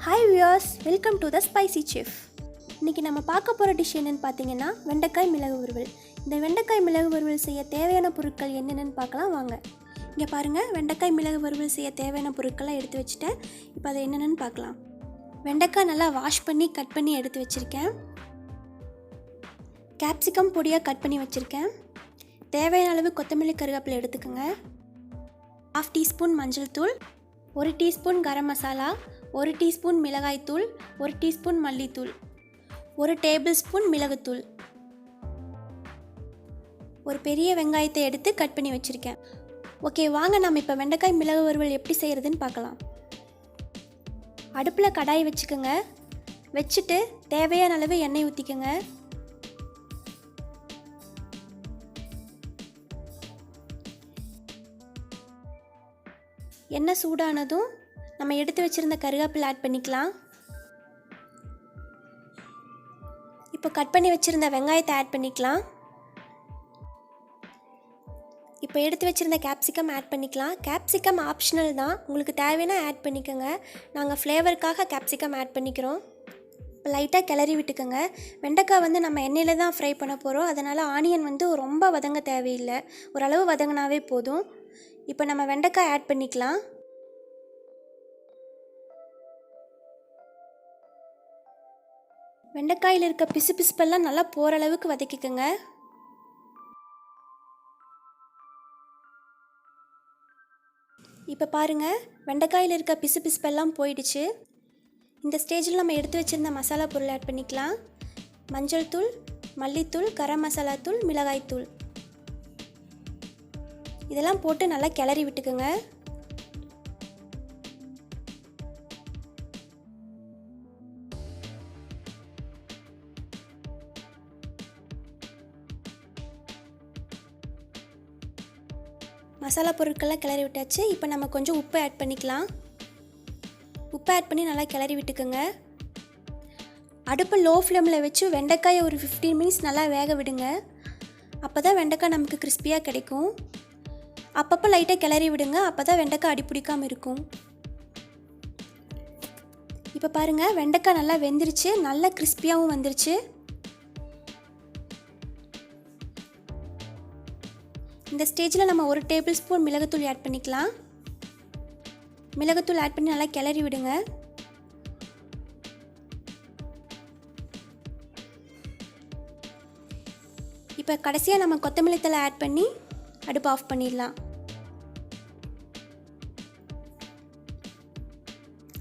Hi viewers, welcome to the spicy chef. இன்றைக்கி நம்ம பார்க்க போகிற டிஷ் என்னென்னு பார்த்தீங்கன்னா வெண்டைக்காய் மிளகு வறுவல். இந்த வெண்டைக்காய் மிளகு வறுவல் செய்ய தேவையான பொருட்கள் என்னென்னு பார்க்கலாம் வாங்க. இங்கே பாருங்கள், வெண்டைக்காய் மிளகு வறுவல் செய்ய தேவையான பொருட்கள்லாம் எடுத்து வச்சுட்டேன். இப்போ அதை என்னென்னு பார்க்கலாம். வெண்டைக்காய் நல்லா வாஷ் பண்ணி கட் பண்ணி எடுத்து வச்சுருக்கேன். கேப்சிகம் பொடியாக கட் பண்ணி வச்சுருக்கேன். தேவையான அளவு கொத்தமல்லி கருவேப்பிலை எடுத்துக்கோங்க. 1/2 டீஸ்பூன் மஞ்சள் தூள், 1 டீஸ்பூன் கரம் மசாலா, 1 டீஸ்பூன் மிளகாய்த்தூள், 1 டீஸ்பூன் மல்லித்தூள், 1 டேபிள் ஸ்பூன் மிளகுத்தூள், ஒரு பெரிய வெங்காயத்தை எடுத்து கட் பண்ணி வச்சுருக்கேன். ஓகே, வாங்க நம்ம இப்போ வெண்டைக்காய் மிளகு வறுவல் எப்படி செய்கிறதுன்னு பார்க்கலாம். அடுப்பில் கடாய் வச்சுக்கோங்க. வச்சுட்டு தேவையான அளவு எண்ணெய் ஊற்றிக்கோங்க. எண்ணெய் சூடானதும் நம்ம எடுத்து வச்சுருந்த கருவேப்பிலை ஆட் பண்ணிக்கலாம். இப்போ கட் பண்ணி வச்சுருந்த வெங்காயத்தை ஆட் பண்ணிக்கலாம். இப்போ எடுத்து வச்சுருந்த கேப்சிகம் ஆட் பண்ணிக்கலாம். கேப்சிகம் ஆப்ஷனல் தான், உங்களுக்கு தேவைன்னா ஆட் பண்ணிக்கோங்க. நாங்கள் ஃப்ளேவருக்காக கேப்சிகம் ஆட் பண்ணிக்கிறோம். இப்போ லைட்டாக கிளறி விட்டுக்கோங்க. வெண்டைக்காய் நம்ம எண்ணெயில் தான் ஃப்ரை பண்ண போகிறோம். அதனால் ஆனியன் ரொம்ப வதங்க தேவையில்லை, ஓரளவு வதங்கினாவே போதும். இப்போ நம்ம வெண்டைக்காய் ஆட் பண்ணிக்கலாம். வெண்டைக்காயில் இருக்க பிசுபிசுப்பெல்லாம் நல்லா போகிற அளவுக்கு வதக்கிக்கோங்க. இப்போ பாருங்கள், வெண்டைக்காயில் இருக்க பிசுபிசுப்பெல்லாம் போயிடுச்சு. இந்த ஸ்டேஜில் நம்ம எடுத்து வச்சுருந்த மசாலா பொருள் ஆட் பண்ணிக்கலாம். மஞ்சள் தூள், மல்லித்தூள், கரம் மசாலா தூள், மிளகாய்த்தூள் இதெல்லாம் போட்டு நல்லா கிளறி விட்டுக்குங்க. மசாலா பொருட்கள்லாம் கிளறி விட்டாச்சு. இப்போ நம்ம கொஞ்சம் உப்பு ஆட் பண்ணிக்கலாம். உப்பு ஆட் பண்ணி நல்லா கிளறி விட்டுக்குங்க. அடுப்பு லோ ஃப்ளேமில் வச்சு வெண்டைக்காயை ஒரு 15 மினிட்ஸ் நல்லா வேக விடுங்க. அப்போ தான் வெண்டைக்காய் நமக்கு கிறிஸ்பியாக கிடைக்கும். அப்பப்போ லைட்டாக கிளறி விடுங்க, அப்போ தான் வெண்டைக்காய் அடி பிடிக்காமல் இருக்கும். இப்போ பாருங்கள், வெண்டைக்காய் நல்லா வெந்துருச்சு, நல்லா கிறிஸ்பியாகவும் வந்துருச்சு. இந்த ஸ்டேஜில் நம்ம 1 டேபிள் ஸ்பூன் மிளகுத்தூள் ஆட் பண்ணிக்கலாம். மிளகுத்தூள் ஆட் பண்ணி நல்லா கிளறி விடுங்க. இப்போ கடைசியாக நம்ம கொத்தமல்லி தழை ஆட் பண்ணி அடுப்பு ஆஃப் பண்ணிடலாம்.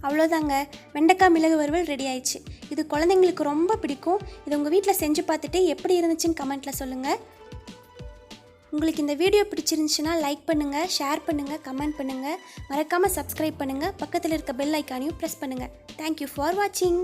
அவ்வளோதாங்க, வெண்டைக்காய் மிளகு வறுவல் ரெடி ஆயிடுச்சு. இது குழந்தைங்களுக்கு ரொம்ப பிடிக்கும். இது உங்கள் வீட்டில் செஞ்சு பார்த்துட்டு எப்படி இருந்துச்சுன்னு கமெண்ட்டில் சொல்லுங்கள். உங்களுக்கு இந்த வீடியோ பிடிச்சிருந்துச்சுன்னா லைக் பண்ணுங்கள், ஷேர் பண்ணுங்கள், கமெண்ட் பண்ணுங்கள். மறக்காமல் சப்ஸ்கிரைப் பண்ணுங்கள். பக்கத்தில் இருக்க பெல் ஐக்கானையும் ப்ரெஸ் பண்ணுங்கள். தேங்க்யூ ஃபார் வாட்சிங்.